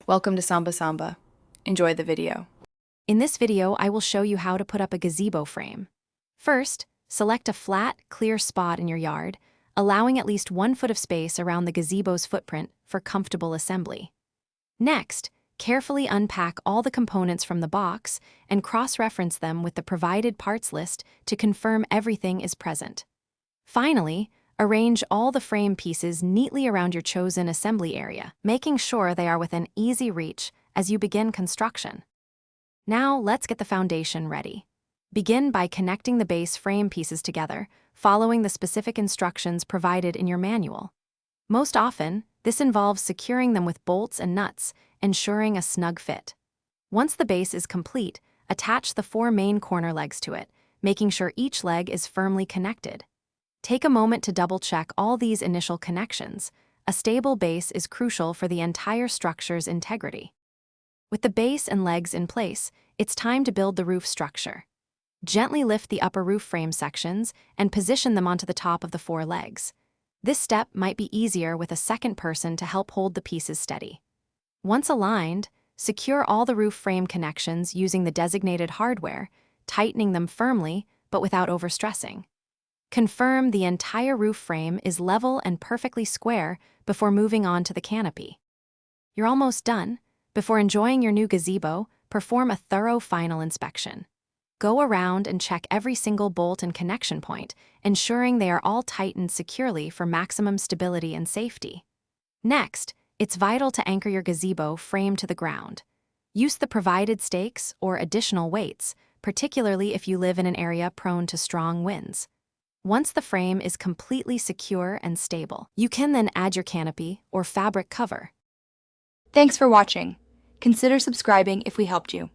Welcome to Samba Samba. Enjoy the video. In this video, I will show you how to put up a gazebo frame. First, select a flat, clear spot in your yard, allowing at least 1 foot of space around the gazebo's footprint for comfortable assembly. Next, carefully unpack all the components from the box and cross-reference them with the provided parts list to confirm everything is present. Finally, arrange all the frame pieces neatly around your chosen assembly area, making sure they are within easy reach as you begin construction. Now, let's get the foundation ready. Begin by connecting the base frame pieces together, following the specific instructions provided in your manual. Most often, this involves securing them with bolts and nuts, ensuring a snug fit. Once the base is complete, attach the 4 main corner legs to it, making sure each leg is firmly connected. Take a moment to double-check all these initial connections. A stable base is crucial for the entire structure's integrity. With the base and legs in place, it's time to build the roof structure. Gently lift the upper roof frame sections and position them onto the top of the 4 legs. This step might be easier with a second person to help hold the pieces steady. Once aligned, secure all the roof frame connections using the designated hardware, tightening them firmly but without overstressing. Confirm the entire roof frame is level and perfectly square before moving on to the canopy. You're almost done. Before enjoying your new gazebo, perform a thorough final inspection. Go around and check every single bolt and connection point, ensuring they are all tightened securely for maximum stability and safety. Next, it's vital to anchor your gazebo frame to the ground. Use the provided stakes or additional weights, particularly if you live in an area prone to strong winds. Once the frame is completely secure and stable, you can then add your canopy or fabric cover. Thanks for watching. Consider subscribing if we helped you.